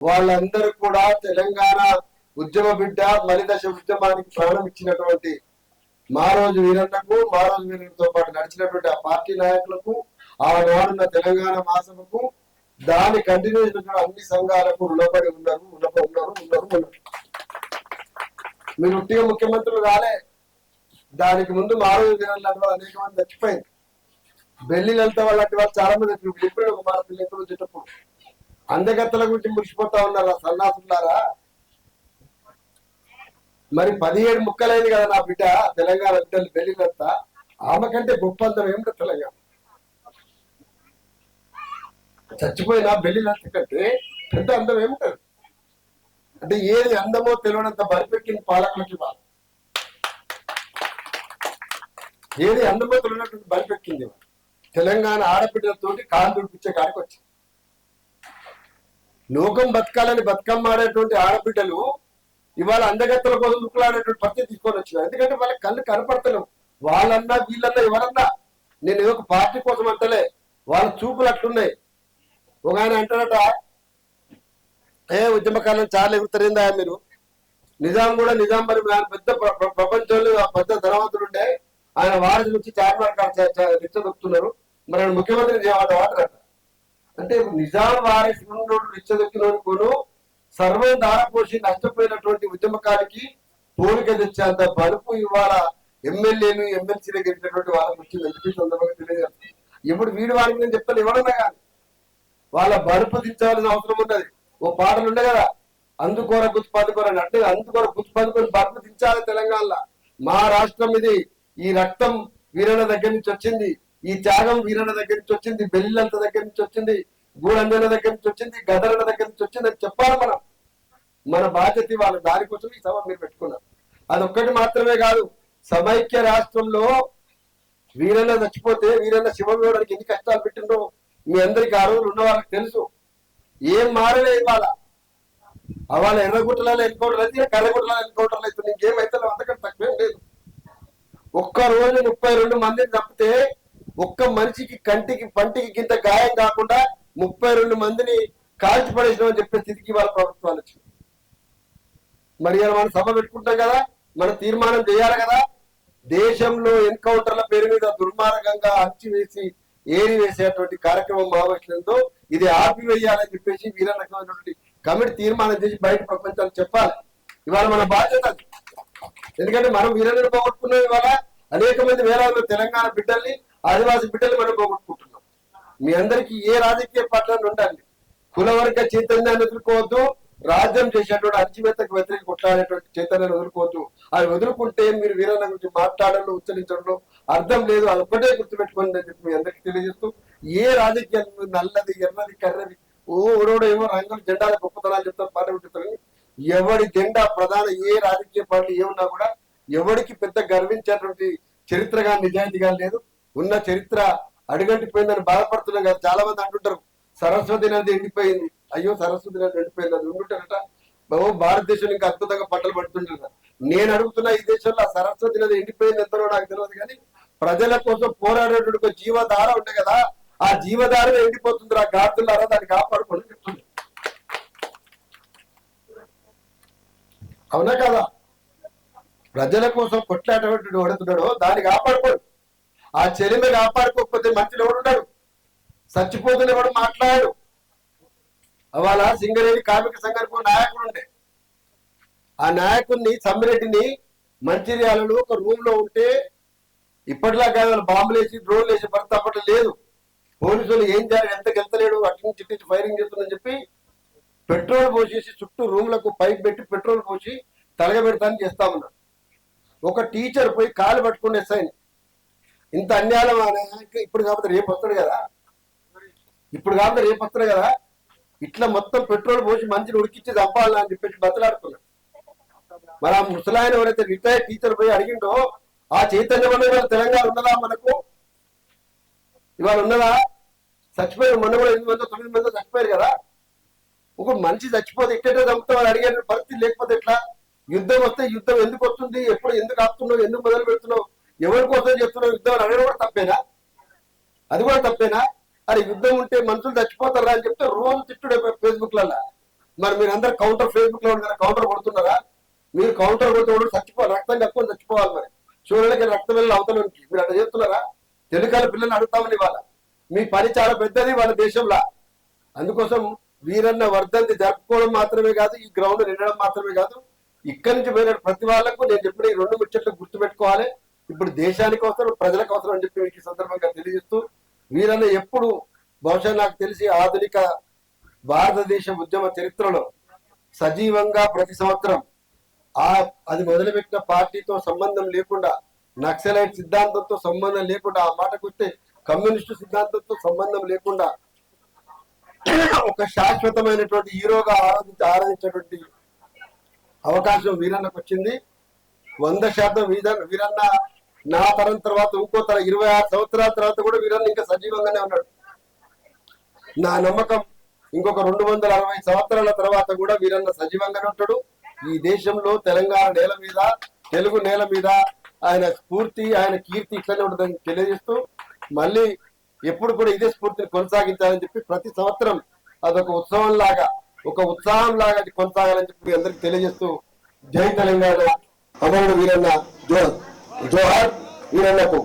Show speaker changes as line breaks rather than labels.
వాళ్ళందరూ కూడా తెలంగాణ ఉద్యమ బిడ్డ మలిదశ ఉద్యమానికి ప్రాణం ఇచ్చినటువంటి మారోజు వీరన్నకు మారోజు వీరన్నతో పాటు నడిచినటువంటి ఆ పార్టీ నాయకులకు ఆనాడున్న తెలంగాణ మహాసభకు దాని కంటిన్యూషన్ అన్ని సంఘాలకు రుణపడి ఉన్నారు. మీరు ఉట్టిగా ముఖ్యమంత్రులు కాలే. దానికి ముందు మారోజు వీరన్న అనేక మంది చచ్చిపోయింది. బెల్లిలంతా వాళ్ళంటి వాళ్ళు చాలా మంది ఇప్పుడు ఒక మాట పిల్లలు వచ్చేటప్పుడు అందగత్తల గురించి మురిసిపోతా ఉన్నారా సన్నాసులారా? మరి 17 ముక్కలైంది కదా నా బిడ్డ తెలంగాణ బిడ్డలు బెల్లిలంతా. ఆమె కంటే గొప్ప అందం ఏమిటో తెలంగాణ చచ్చిపోయినా బెల్లిలంత కంటే పెద్ద అందం ఏమిటది? అంటే ఏది అందమో తెలియనంత బరిపెక్కిన పాలకులకి వాళ్ళు ఏది అందమో తెలియనటువంటి బరిపెక్కింది. తెలంగాణ ఆడబిడ్డలతోటి కాలు దుడిపించే కాడికి వచ్చింది. లోకం బతకాలని బతుకమ్మ ఆడేటువంటి ఆడబిడ్డలు ఇవాళ అందగత్తల కోసం దుక్కులాడేటువంటి పరిస్థితి తీసుకొని వచ్చినారు. ఎందుకంటే వాళ్ళ కళ్ళు కనపడతలేవు. వాళ్ళన్నా వీళ్ళన్నా ఎవరన్నా, నేను ఏదో ఒక పార్టీ కోసం అంటలే, వాళ్ళ చూపులు అట్లున్నాయి. ఒక ఆయన అంటారట, ఉద్యమకాలం చాలా ఎగురుతారిందా మీరు? నిజాం మరి పెద్ద ప్రపంచంలో పెద్ద ధనవంతుడు ఉండే ఆయన వారధి నుంచి చార్మినార్ రిచ్చ దొక్కుతున్నారు. మరి ఆయన ముఖ్యమంత్రి వాడరట. అంటే నిజాం వారసి రిచ్చ దొక్కినోడు సర్వం దారపోసి నష్టపోయినటువంటి ఉద్యమకానికి పోలిక తెచ్చేంత బలుపు ఇవాళ ఎమ్మెల్యేలు ఎమ్మెల్సీలు గెలిచినటువంటి వాళ్ళకి వచ్చింది. ఎంపీ సందర్భంగా తెలియదు. ఇప్పుడు వీడి వారికి నేను చెప్తాను, ఎవరన్నా కానీ వాళ్ళ బలుపు దించాల్సిన అవసరం ఉన్నది. ఓ పాటలు ఉండే కదా, అందుకోర గుర్తుపదుకోరని. అంటే అందుకోర గుర్తుపదుకొని బలుపు దించాలి తెలంగాణలో. మా రాష్ట్రం ఇది. ఈ రక్తం వీరన్న దగ్గర నుంచి వచ్చింది, ఈ త్యాగం వీరన్న దగ్గర నుంచి వచ్చింది, బెల్లిలంత దగ్గర నుంచి వచ్చింది, గూడంజన దగ్గర నుంచి వచ్చింది, గదరన్న దగ్గర నుంచి వచ్చింది అని చెప్పాలి. మన బాధ్యత వాళ్ళ దానికోసం ఈ సభ మీరు పెట్టుకున్నారు. అదొక్కటి మాత్రమే కాదు, సమైక్య రాష్ట్రంలో వీరన్న చచ్చిపోతే వీరన్న శివగౌడానికి ఎన్ని కష్టాలు పెట్టిందో మీ అందరికి ఆ రోజులు ఉన్న వాళ్ళకి తెలుసు. ఏం మారలే ఇవాళ. వాళ్ళ ఎర్రగుట్టలలో ఎన్కౌంటర్ అయితే కర్రగుట్టలలో ఎన్కౌంటర్లు అవుతుంది. ఇంకేమైతే అంతకంటే తక్కువేం లేదు. ఒక్క రోజు 32 మందిని చంపితే ఒక్క మనిషికి కంటికి పంటికి గింత గాయం కాకుండా 32 మందిని కాల్చి పడేసినామని చెప్పే స్థితికి వాళ్ళ ప్రభుత్వాలు వచ్చింది. మరి మనం సభ పెట్టుకుంటాం కదా, మనం తీర్మానం చేయాలి కదా. దేశంలో ఎన్కౌంటర్ల పేరు మీద దుర్మార్గంగా అణచివేసి ఏరివేసేటువంటి కార్యక్రమం మావోయిస్టులతో ఇది ఆపివేయాలని చెప్పేసి వీరరకమైనటువంటి కమిటీ తీర్మానం చేసి బయట ప్రపంచానికి చెప్పాలి. ఇవాళ మన బాధ్యత. ఎందుకంటే మనం వీరన్నను పోగొట్టుకున్నాం. ఇవాళ అనేక మంది వేలాది తెలంగాణ బిడ్డల్ని ఆదివాసీ బిడ్డల్ని మనం పోగొట్టుకుంటున్నాం. మీ అందరికీ ఏ రాజకీయ పార్టీలను ఉండాలి, కులవర్గ చైతన్యాన్ని వదులుకోవద్దు, రాజ్యం చేసేటువంటి అణచివేతకు వ్యతిరేక కొట్లాడేటువంటి చైతన్యాన్ని వదులుకోవద్దు. అది వదులుకుంటే మీరు వీరన్న గురించి మాట్లాడడంలో ఉచ్చరించడంలో అర్థం లేదు. అది ఒక్కటే గుర్తుపెట్టుకోండి అని చెప్పి మీ అందరికీ తెలియజేస్తూ, ఏ రాజకీయాలు నల్లది ఎర్రది కర్రది ఓడోడో ఏమో రంగులు జెండాల గొప్పతనాలు చెప్తారు, పాట పెట్టుతారు. ఎవడి జెండా ప్రధాన ఏ రాజకీయ పార్టీ ఏమున్నా కూడా ఎవరికి పెద్ద గర్వించేటువంటి చరిత్రగా నిజాయితీగా లేదు. ఉన్న చరిత్ర అడుగంటిపోయిందని బాధపడుతున్నాం కదా. చాలా మంది అంటుంటారు సరస్వతి నది ఎండిపోయింది. అయ్యో సరస్వతి నది ఎండిపోయింది, అది ఉండుంటారట. భారతదేశం ఇంకా అద్భుతంగా పంటలు పడుతుంటారు. నేను అడుగుతున్నా, ఈ దేశంలో సరస్వతి నది ఎండిపోయింది ఎంతనో నాకు తెలియదు, కానీ ప్రజల కోసం పోరాడేటువంటి ఒక జీవధార ఉండే కదా, ఆ జీవధార ఎండిపోతుంది. ఆ గాతులారా దాన్ని కాపాడుకోండి చెప్తుంది. అవునా కదా? ప్రజల కోసం కొట్లాడేటువంటి వాడుతున్నాడో దాన్ని కాపాడుకోడు. ఆ చెలిమి కాపాడుకోకపోతే మంచిలో ఎవడున్నాడు? చచ్చిపోతున్న ఎవడు మాట్లాడు. అవాళ సింగరేణి కార్మిక సంఘానికి నాయకుడు ఉండే, ఆ నాయకుడిని సమ్మిరెడ్డిని మంచిర్యాలలో ఒక రూమ్ లో ఉంటే ఇప్పటిలాగా బాంబులు వేసి డ్రోన్లు వేసి భర్త అప్పట్లో లేదు. పోలీసులు ఏం చేయాలి, ఎంత గెలుతలేడు, అటు నుంచి ఇటు ఫైరింగ్ చేస్తుందని చెప్పి పెట్రోల్ పోసేసి చుట్టూ రూమ్లకు పైకి పెట్టి పెట్రోల్ పోసి తలగబెడతాని చేస్తా ఉన్నారు. ఒక టీచర్ పోయి కాలు పట్టుకుని ఎస్ఐని. ఇంత అన్యాయం ఇప్పుడు కాకపోతే రేపు వస్తాడు కదా, ఇట్లా మొత్తం పెట్రోల్ పోసి మంచిని ఉడికిచ్చి చంపాలని అని చెప్పేసి బతలాడుతున్నాడు. మరి ఆ ముసలాయన ఎవరైతే రిటైర్డ్ టీచర్ పోయి అడిగిండో ఆ చైతన్యం అనేది ఇవాళ తెలంగాణ ఉన్నదా? మనకు ఇవాళ ఉన్నదా? చచ్చిపోయారు. మొన్న కూడా 8 మందో 9 మందో చచ్చిపోయారు కదా. ఒక మనిషి చచ్చిపోతే ఎట్లయితే చంపుతామని అడిగే పరిస్థితి లేకపోతే ఎట్లా? యుద్ధం వస్తే యుద్ధం ఎందుకు వస్తుంది, ఎప్పుడు ఎందుకు ఆపుతున్నావు, ఎందుకు మొదలు పెడుతున్నావు, ఎవరి కోసం చేస్తున్నావు యుద్ధం అని అడగడం కూడా తప్పేనా? అది కూడా తప్పేనా? అరే యుద్ధం ఉంటే మనుషులు చచ్చిపోతారా అని చెప్తే రోజు తిట్టుడే ఫేస్బుక్లలో. మరి మీరందరూ కౌంటర్ ఫేస్బుక్ లో ఉంటారా, కౌంటర్ కొడుతున్నారా? మీరు కౌంటర్ కొడుతూ చచ్చిపోవాలి, రక్తం కక్కుని చచ్చిపోవాలి. మరి చూడడానికి రక్తం వెళ్ళి అవతలకి మీరు అట్లా చేస్తున్నారా? తెలుగుల పిల్లల్ని అడుగుతామని వాళ్ళ మీ పని చాలా పెద్దది వాళ్ళ దేశంలో. అందుకోసం వీరన్న వర్ధంతి జరుపుకోవడం మాత్రమే కాదు, ఈ గ్రౌండ్ నిండడం మాత్రమే కాదు, ఇక్కడి నుంచి పోయిన ప్రతి వాళ్ళకు నేను చెప్పిన ఈ 2 ముచ్చట్లు గుర్తుపెట్టుకోవాలి. ఇప్పుడు దేశానికి అవసరం, ప్రజలకు అవసరం అని చెప్పి మీకు సందర్భంగా తెలియజేస్తూ, వీరన్న ఎప్పుడు బహుశా నాకు తెలిసి ఆధునిక భారతదేశ ఉద్యమ చరిత్రలో సజీవంగా ప్రతి సంవత్సరం అది మొదలుపెట్టిన పార్టీతో సంబంధం లేకుండా, నక్సలైట్ సిద్ధాంతంతో సంబంధం లేకుండా, ఆ మాటకు వస్తే కమ్యూనిస్టు సిద్ధాంతంతో సంబంధం లేకుండా ఒక శాశ్వతమైనటువంటి హీరోగా ఆరాధించేటువంటి అవకాశం వీరన్నకు వచ్చింది. 100% వీరన్న నా తరం తర్వాత ఇంకో తరం 26 సంవత్సరాల తర్వాత కూడా వీరన్న ఇంకా సజీవంగానే ఉన్నాడు. నా నమ్మకం ఇంకొక 260 సంవత్సరాల తర్వాత కూడా వీరన్న సజీవంగానే ఉంటాడు. ఈ దేశంలో తెలంగాణ నేల మీద, తెలుగు నేల మీద ఆయన స్ఫూర్తి, ఆయన కీర్తి ఇట్లనే ఉంటుందని తెలియజేస్తూ, మళ్ళీ ఎప్పుడు కూడా ఇదే స్ఫూర్తిని కొనసాగించాలని చెప్పి ప్రతి సంవత్సరం అదొక ఉత్సవం లాగా, ఒక ఉత్సాహం లాగా అది కొనసాగాలని చెప్పి అందరికి తెలియజేస్తూ, జై తెలంగాణ, అమరుడు వీరన్న, జోహార్ వీరన్నకు.